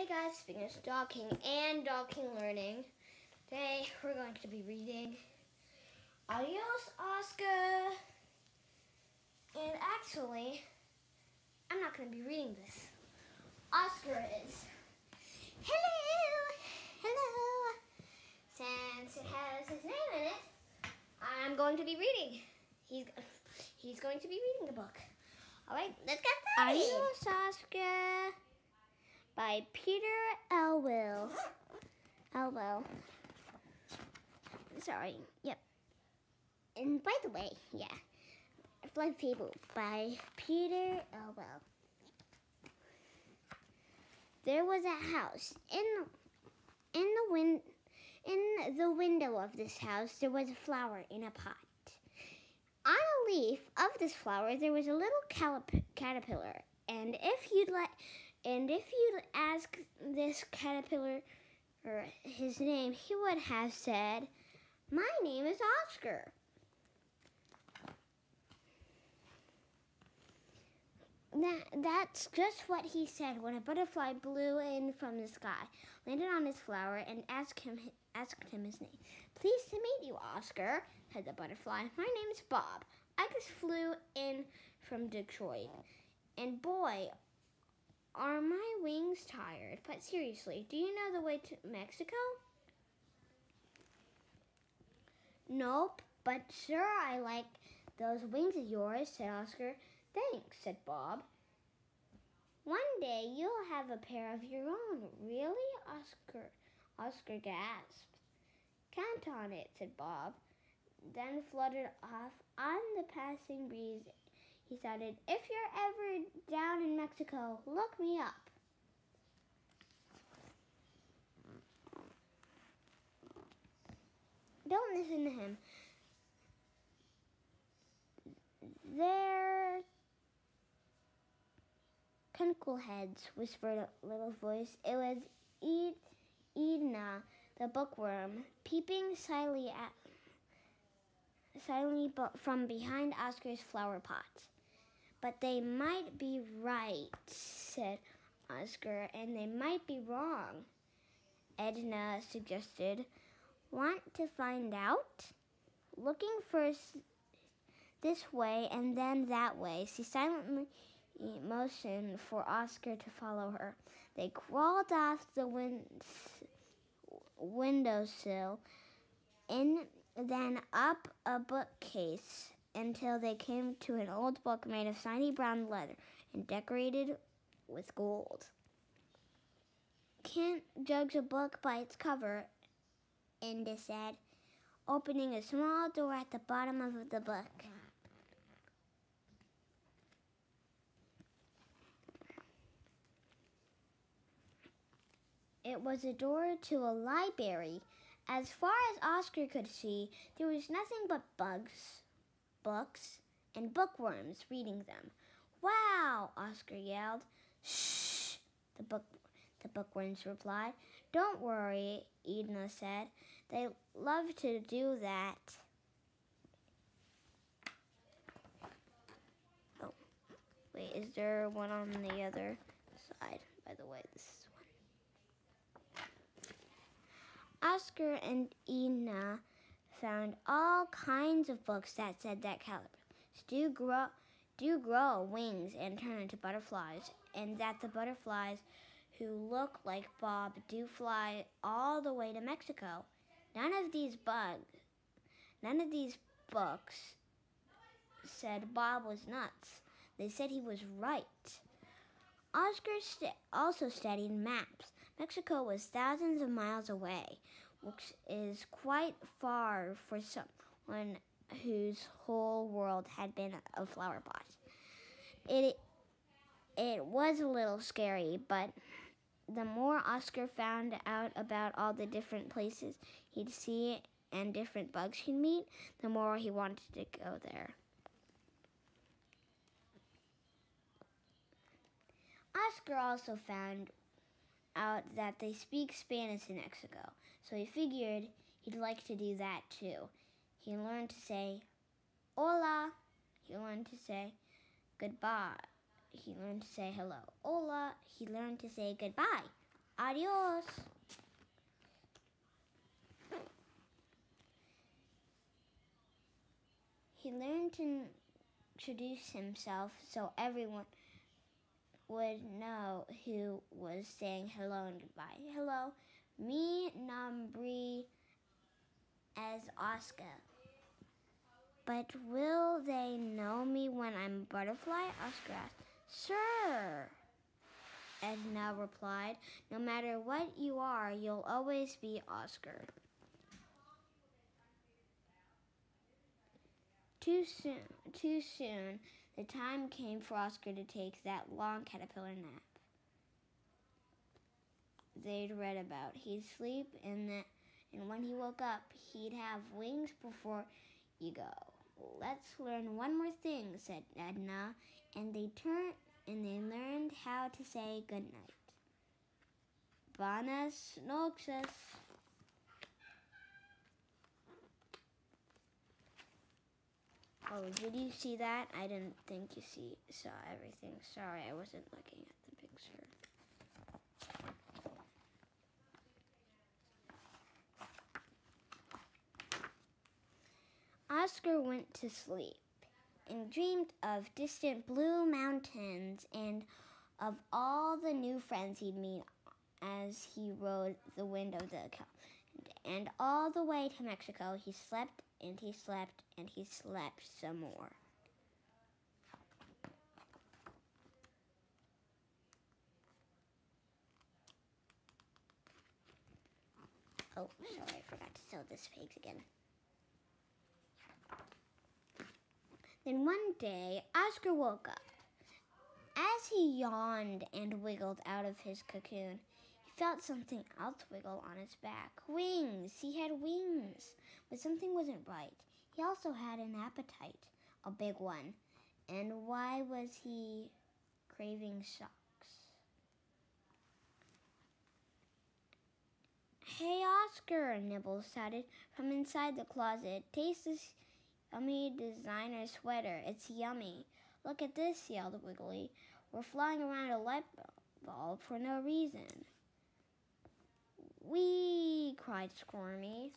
Hey guys, speaking of Dog King and Dog King Learning, today we're going to be reading Adios, Oscar. And actually, I'm not going to be reading this. Oscar is. Hello. Since it has his name in it, I'm going to be reading. He's going to be reading the book. All right, let's get started. Adios, Oscar. By Peter Elwell. Sorry, yep. And by the way, Flood Fable by Peter Elwell. There was a house. In the window of this house, there was a flower in a pot. On a leaf of this flower, there was a little caterpillar. And if you'd ask this caterpillar his name, he would have said, "My name is Oscar." That's just what he said when a butterfly blew in from the sky, landed on his flower, and asked him his name. "Pleased to meet you, Oscar," said the butterfly. "My name is Bob. I just flew in from Detroit. And boy, are my wings tired. But seriously, do you know the way to Mexico?" "Nope, but sure I like those wings of yours," said Oscar. "Thanks," said Bob. "One day you'll have a pair of your own." "Really?" Oscar gasped. "Count on it," said Bob. Then fluttered off on the passing breeze. He shouted, "If you're ever down in Mexico, look me up." Don't listen to him. "They're knuckleheads," whispered a little voice. It was Edna, the bookworm, peeping silently from behind Oscar's flower pot. "But they might be right," said Oscar, "and they might be wrong," Edna suggested. "Want to find out?" Looking first this way and then that way, she silently motioned for Oscar to follow her. They crawled off the windowsill and then up a bookcase until they came to an old book made of shiny brown leather and decorated with gold. "Can't judge a book by its cover," Edna said, opening a small door at the bottom of the book. It was a door to a library. As far as Oscar could see, there was nothing but bugs, books, and bookworms reading them. "Wow!" Oscar yelled. "Shh!" The bookworms replied. "Don't worry," Edna said. "They love to do that." Oh, wait, is there one on the other side? By the way, this is one. Oscar and Edna found all kinds of books that said that caterpillars do grow wings and turn into butterflies, and that the butterflies who look like Bob do fly all the way to Mexico. None of these books said Bob was nuts. They said he was right. Oscar also studied maps. Mexico was thousands of miles away, which is quite far for someone whose whole world had been a flower pot. It was a little scary, but the more Oscar found out about all the different places he'd see and different bugs he'd meet, the more he wanted to go there. Oscar also found out that they speak Spanish in Mexico, so he figured he'd like to do that too. He learned to say hola. He learned to say goodbye. He learned to say hello. Hola. He learned to say goodbye. Adios. He learned to introduce himself so everyone would know who was saying hello and goodbye. Hello, me nombre as Oscar. But will they know me when I'm a butterfly? Oscar asked. Sure, Edna replied. No matter what you are, you'll always be Oscar. Too soon, the time came for Oscar to take that long caterpillar nap they'd read about. He'd sleep, and when he woke up, he'd have wings before you go. Let's learn one more thing, said Edna, and they learned how to say good night. Buenas noches. Oh, did you see that? I didn't think you saw everything. Sorry, I wasn't looking at the picture. Oscar went to sleep and dreamed of distant blue mountains and of all the new friends he'd meet as he rode the wind of the cow. And all the way to Mexico, he slept and he slept and he slept some more. Oh, sorry, I forgot to sew this page again. Then one day, Oscar woke up. As he yawned and wiggled out of his cocoon, he felt something else wiggle on his back. Wings! He had wings! But something wasn't right. He also had an appetite, a big one. And why was he craving socks? Hey, Oscar, Nibbles shouted from inside the closet. Taste this yummy designer sweater. It's yummy. Look at this, yelled Wiggly. We're flying around a light bulb for no reason. Whee! Cried Squirmy.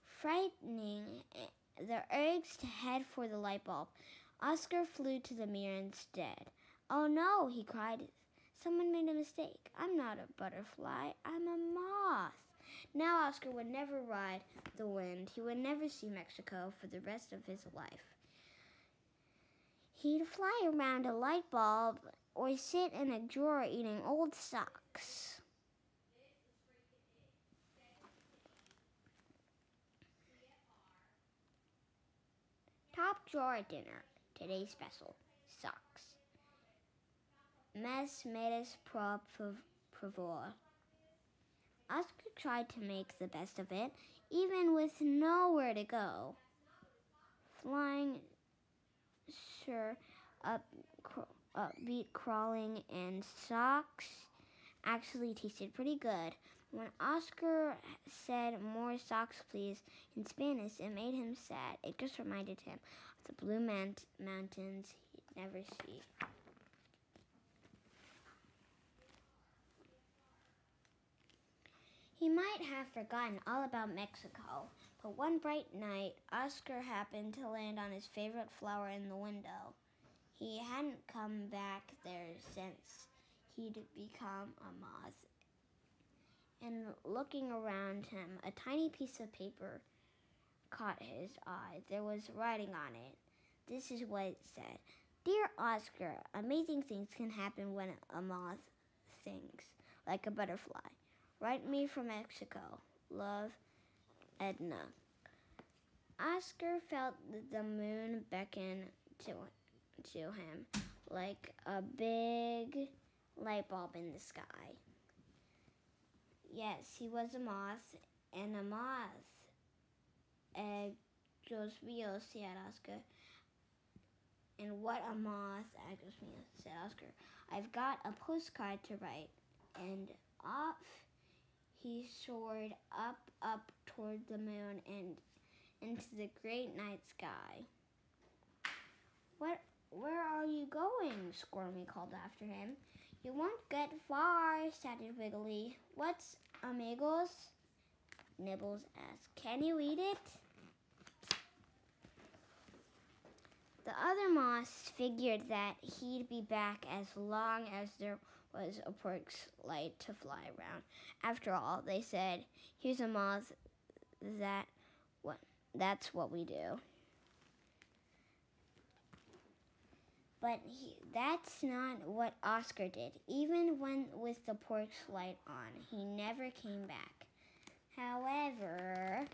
Frightening the urge to head for the light bulb, Oscar flew to the mirror instead. Oh no, he cried. Someone made a mistake. I'm not a butterfly. I'm a moth. Now Oscar would never ride the wind. He would never see Mexico for the rest of his life. He'd fly around a light bulb or sit in a drawer eating old socks. Top drawer dinner. Today's special. Socks. Mes medes por favor. Oscar tried to make the best of it, even with nowhere to go. Flying, sure, upbeat crawling, and socks actually tasted pretty good. When Oscar said, "More socks, please," in Spanish, it made him sad. It just reminded him of the blue mountains he'd never see. He might have forgotten all about Mexico, but one bright night, Oscar happened to land on his favorite flower in the window. He hadn't come back there since he'd become a moth. And looking around him, a tiny piece of paper caught his eye. There was writing on it. This is what it said. Dear Oscar, amazing things can happen when a moth thinks like a butterfly. Write me from Mexico. Love, Edna. Oscar felt the moon beckon to him like a big light bulb in the sky. Yes, he was a moth, and a moth. Dios mío, said Oscar. And what a moth, Dios mío, said Oscar. I've got a postcard to write. And off he soared up toward the moon and into the great night sky. Where are going? Squirmy called after him. You won't get far, shouted Wiggly. What's amigos? Nibbles asked. Can you eat it? The other moths figured that he'd be back as long as there was a pork's light to fly around. After all, they said, here's a moth, that's what we do. But that's not what Oscar did. Even when with the pork's light on, he never came back. However,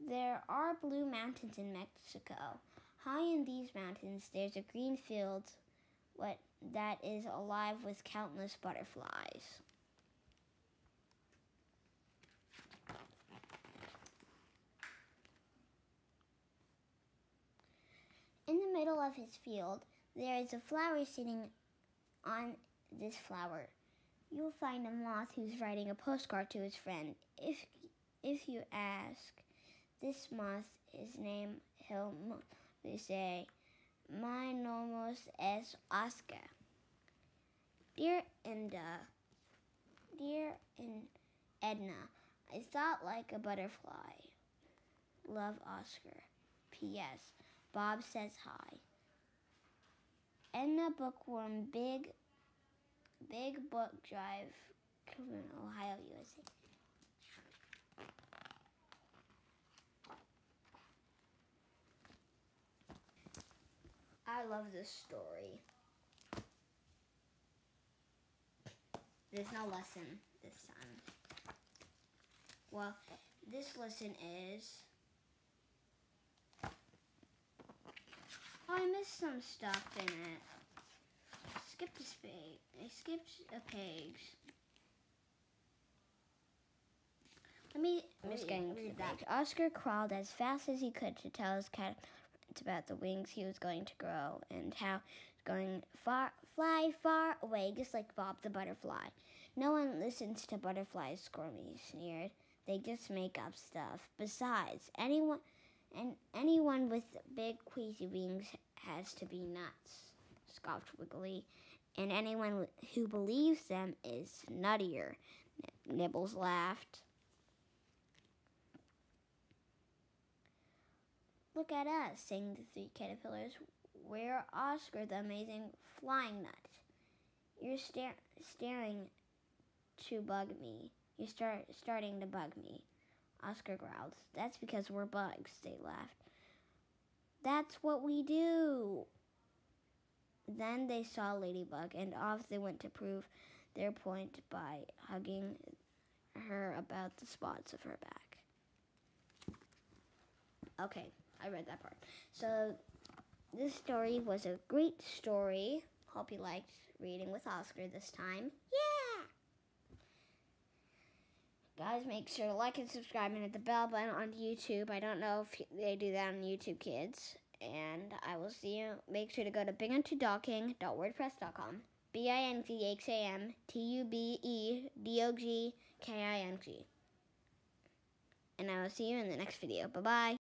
there are blue mountains in Mexico. High in these mountains, there's a green field that is alive with countless butterflies. In the middle of his field, there is a flower sitting on this flower. You'll find a moth who's writing a postcard to his friend. If you ask, this moth is named, he'll say, My nomos es Oscar. Dear Edna, I thought like a butterfly. Love, Oscar. P.S. Bob says hi. Edna Bookworm, Big Book Drive, Cleveland, Ohio, USA. I love this story. There's no lesson this time. Well, this lesson is... I missed some stuff in it. I skipped a page. I'm just getting to that. Oscar crawled as fast as he could to tell his cat about the wings he was going to grow and how he was going to fly far away, just like Bob the butterfly. No one listens to butterflies, Squirmy sneered. They just make up stuff. Besides, anyone with big queasy wings has to be nuts, scoffed Wiggly. And anyone who believes them is nuttier, Nibbles laughed. Look at us, sang the three caterpillars. We're Oscar, the amazing flying nut. You're staring to bug me. You're starting to bug me, Oscar growled. That's because we're bugs, they laughed. That's what we do. Then they saw Ladybug, and off they went to prove their point by hugging her about the spots of her back. Okay, I read that part. So this story was a great story. Hope you liked reading with Oscar this time. Yeah! Guys, make sure to like and subscribe and hit the bell button on YouTube. I don't know if they do that on YouTube Kids. And I will see you. Make sure to go to binghamtodogking.wordpress.com. BINGHAMTUBEDOGKING. And I will see you in the next video. Bye-bye.